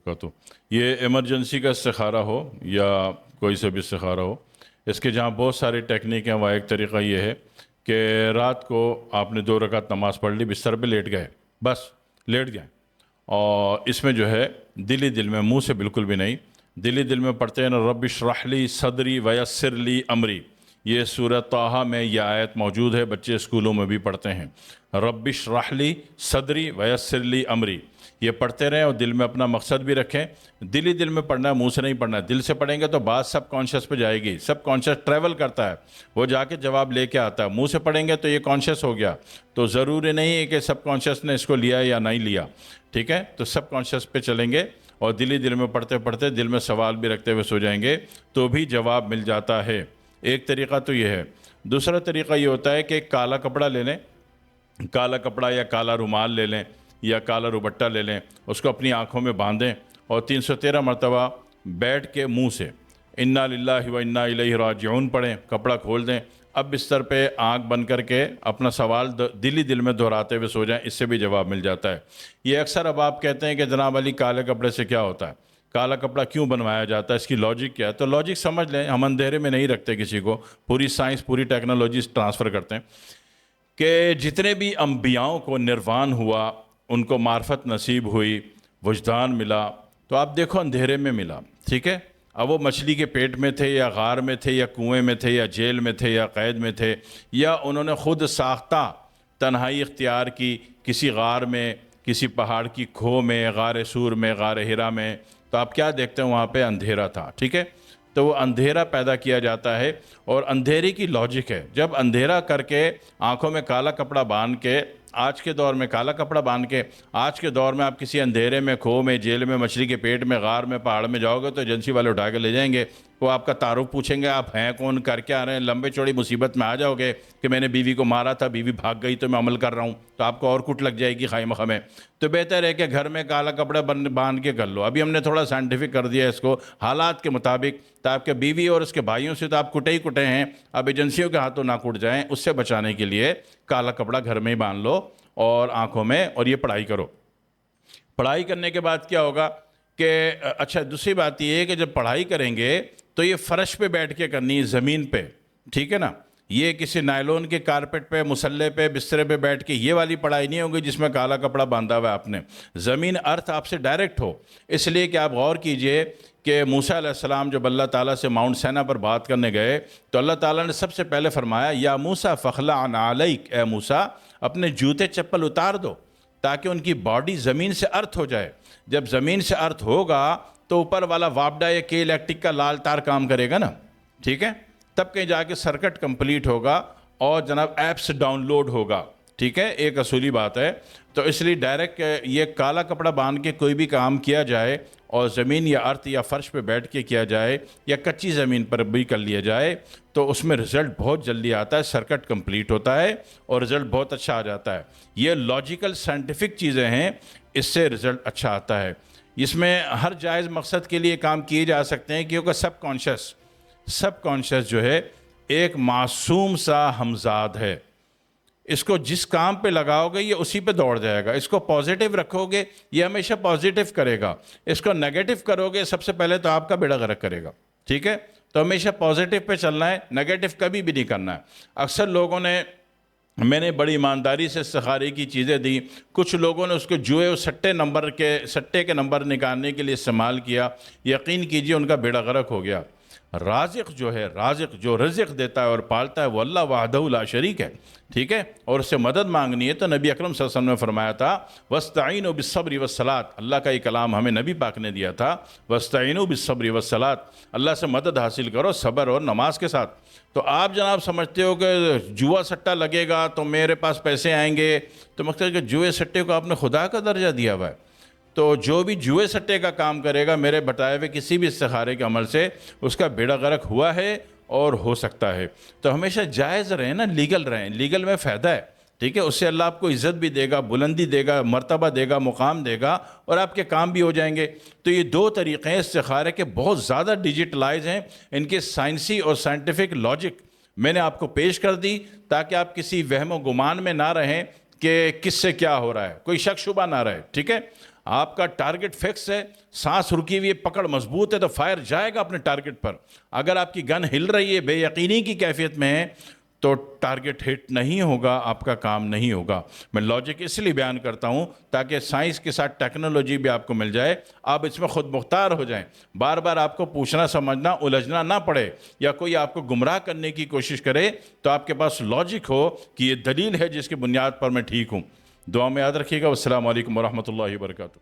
वबरकातुहू। ये इमरजेंसी का इस्तिखारा हो या कोई से भी इस्तिखारा हो, इसके जहाँ बहुत सारी टेक्निक हैं, वहाँ एक तरीक़ा ये है कि रात को आपने 2 रकात नमाज़ पढ़ ली, बिस्तर पे लेट गए, बस लेट गए, और इसमें जो है दिली दिल में, मुंह से बिल्कुल भी नहीं, दिली दिल में पढ़ते हैं ना, रब्बि इश्रह ली सदरी वयस्सिर ली अमरी। ये सूरह ताहा में यह आयत मौजूद है, बच्चे स्कूलों में भी पढ़ते हैं, रब्बि इश्रह ली सदरी वयस्सिर ली अमरी। ये पढ़ते रहें और दिल में अपना मकसद भी रखें। दिली दिल में पढ़ना है, मुंह से नहीं पढ़ना है। दिल से पढ़ेंगे तो बात सब कॉन्शियस पे जाएगी, सब कॉन्शियस ट्रैवल करता है, वो जाके जवाब लेके आता है। मुंह से पढ़ेंगे तो ये कॉन्शियस हो गया, तो ज़रूरी नहीं है कि सब कॉन्शियस ने इसको लिया या नहीं लिया, ठीक है। तो सब कॉन्शियस पे चलेंगे और दिली दिल में पढ़ते पढ़ते दिल में सवाल भी रखते हुए सो जाएंगे तो भी जवाब मिल जाता है। एक तरीक़ा तो ये है। दूसरा तरीक़ा ये होता है कि काला कपड़ा ले लें, काला कपड़ा या काला रुमाल ले लें या काला रुबट्टा ले लें, उसको अपनी आँखों में बांधें और 313 मरतबा बैठ के मुंह से इन्ना लिल्लाहि व इन्ना इलैहि राजिऊन पढ़ें, कपड़ा खोल दें। अब बिस्तर पे आँख बंद करके अपना सवाल दिली दिल में दोहराते हुए सो जाएं, इससे भी जवाब मिल जाता है। ये अक्सर अब आप कहते हैं कि जनाब अली काले कपड़े से क्या होता है, काला कपड़ा क्यों बनवाया जाता है, इसकी लॉजिक क्या है? तो लॉजिक समझ लें, हम अंधेरे में नहीं रखते किसी को, पूरी साइंस पूरी टेक्नोलॉजी ट्रांसफ़र करते हैं कि जितने भी अम्बियाओं को निर्वाण हुआ, उनको मार्फत नसीब हुई, वजदान मिला, तो आप देखो अंधेरे में मिला, ठीक है। अब वो मछली के पेट में थे या गार में थे या कुएं में थे या जेल में थे या कैद में थे, या उन्होंने ख़ुद साख्ता तन्हाई इख्तियार की किसी गार में, किसी पहाड़ की खो में, गार सूर में, गार हिरा में, तो आप क्या देखते हैं? वहाँ पे अंधेरा था, ठीक है। तो वो अंधेरा पैदा किया जाता है और अंधेरे की लॉजिक है, जब अंधेरा करके आंखों में काला कपड़ा बांध के, आज के दौर में काला कपड़ा बांध के, आज के दौर में आप किसी अंधेरे में, खो में, जेल में, मछली के पेट में, गार में, पहाड़ में जाओगे तो एजेंसी वाले उठा के ले जाएंगे। वो आपका तारुफ पूछेंगे, आप हैं कौन, कर क्या रहे हैं, लंबे चौड़ी मुसीबत में आ जाओगे कि मैंने बीवी को मारा था, बीवी भाग गई तो मैं अमल कर रहा हूँ, तो आपको और कुट लग जाएगी खाई मखा में। तो बेहतर है कि घर में काला कपड़ा बांध के कर लो। अभी हमने थोड़ा साइंटिफिक कर दिया इसको हालात के मुताबिक, तो आपके बीवी और उसके भाइयों से तो आप कुटे ही कुटे हैं, अब एजेंसियों के हाथों ना कुट जाएं। उससे बचाने के लिए काला कपड़ा घर में ही बांध लो और आंखों में, और ये पढ़ाई करो। पढ़ाई करने के बाद क्या होगा कि अच्छा, दूसरी बात ये है कि जब पढ़ाई करेंगे तो ये फ़र्श पे बैठ के करनी है, ज़मीन पे, ठीक है ना। ये किसी नायलॉन के कारपेट पे, मुसल्ले पे, बिस्तरे पे बैठ के ये वाली पढ़ाई नहीं होगी जिसमें काला कपड़ा बांधा हुआ है आपने। ज़मीन अर्थ आपसे डायरेक्ट हो, इसलिए कि आप गौर कीजिए कि मूसा अलैहिस्सलाम जब अल्लाह ताला से माउंट सैना पर बात करने गए तो अल्लाह ताला ने सबसे पहले फरमाया, या मूसा फ़खला अन अलैक, ए मूसा अपने जूते चप्पल उतार दो ताकि उनकी बॉडी ज़मीन से अर्थ हो जाए। जब ज़मीन से अर्थ होगा तो ऊपर वाला वापडा या के इलेक्ट्रिक का लाल तार काम करेगा ना, ठीक है, तब कहीं जाके सर्किट कंप्लीट होगा और जनाब ऐप्स डाउनलोड होगा, ठीक है। एक असूली बात है। तो इसलिए डायरेक्ट ये काला कपड़ा बांध के कोई भी काम किया जाए और ज़मीन या अर्थ या फ़र्श पे बैठ के किया जाए या कच्ची ज़मीन पर भी कर लिया जाए तो उसमें रिज़ल्ट बहुत जल्दी आता है, सर्किट कंप्लीट होता है और रिज़ल्ट बहुत अच्छा आ जाता है। ये लॉजिकल साइंटिफिक चीज़ें हैं, इससे रिज़ल्ट अच्छा आता है। इसमें हर जायज़ मकसद के लिए काम किए जा सकते हैं, क्योंकि सब कॉन्शियस जो है एक मासूम सा हमजाद है। इसको जिस काम पे लगाओगे ये उसी पे दौड़ जाएगा। इसको पॉजिटिव रखोगे ये हमेशा पॉजिटिव करेगा, इसको नेगेटिव करोगे सबसे पहले तो आपका बेड़ा गर्क करेगा, ठीक है। तो हमेशा पॉजिटिव पे चलना है, नेगेटिव कभी भी नहीं करना है। अक्सर लोगों ने, मैंने बड़ी ईमानदारी से इस्तिखारे की चीज़ें दी, कुछ लोगों ने उसको जुए और सट्टे के नंबर निकालने के लिए इस्तेमाल किया, यकीन कीजिए उनका बेड़ा गर्क हो गया। राज़िक़ जो है, राज़िक़ जो रिज़्क़ देता है और पालता है वो अल्लाह वहदहू ला शरीक है, ठीक है। और उससे मदद मांगनी है तो नबी अकरम सल्लल्लाहु अलैहि वसल्लम ने फरमाया था वस्तईनु बिस्सब्रि वस्सलात, अल्लाह का ये कलाम हमें नबी पाक ने दिया था, वस्तईनु बिस्सब्रि वस्सलात, अल्लाह से मदद हासिल करो सब्र और नमाज के साथ। तो आप जनाब समझते हो कि जुआ सट्टा लगेगा तो मेरे पास पैसे आएंगे, तो मकसद कि जुए सट्टे को आपने खुदा का दर्जा दिया हुआ है। तो जो भी जुए सट्टे का काम करेगा मेरे बताए हुए किसी भी इस्तिखारे के अमल से उसका बेड़ा गर्क हुआ है और हो सकता है। तो हमेशा जायज़ रहें ना, लीगल रहें, लीगल में फ़ायदा है, ठीक है। उससे अल्लाह आपको इज़्ज़त भी देगा, बुलंदी देगा, मर्तबा देगा, मुकाम देगा और आपके काम भी हो जाएंगे। तो ये दो तरीक़े हैं इस्तिखारे के, बहुत ज़्यादा डिजिटलाइज हैं, इनके साइंसी और साइंटिफिक लॉजिक मैंने आपको पेश कर दी ताकि आप किसी वहम व गुमान में ना रहें कि किससे क्या हो रहा है, कोई शक शुबा ना रहे, ठीक है। آپ کا ٹارگٹ فکس ہے، سانس رکی ہوئی ہے، پکڑ مضبوط ہے تو فائر جائے گا اپنے ٹارگٹ پر۔ اگر آپ کی گن ہل رہی ہے، بے یقینی کی کیفیت میں ہے، تو ٹارگٹ ہٹ نہیں ہوگا، آپ کا کام نہیں ہوگا۔ میں لاجک اس لیے بیان کرتا ہوں تاکہ سائنس کے ساتھ ٹیکنالوجی بھی آپ کو مل جائے، آپ اس میں خود مختار ہو جائیں، بار بار آپ کو پوچھنا سمجھنا الجھنا نہ پڑے، یا کوئی آپ کو گمراہ کرنے کی کوشش کرے تو آپ کے پاس لاجک ہو کہ یہ دلیل ہے جس کی بنیاد پر میں ٹھیک ہوں۔ دعا میں یاد رکھیے گا۔ والسلام علیکم ورحمۃ اللہ وبرکاتہ۔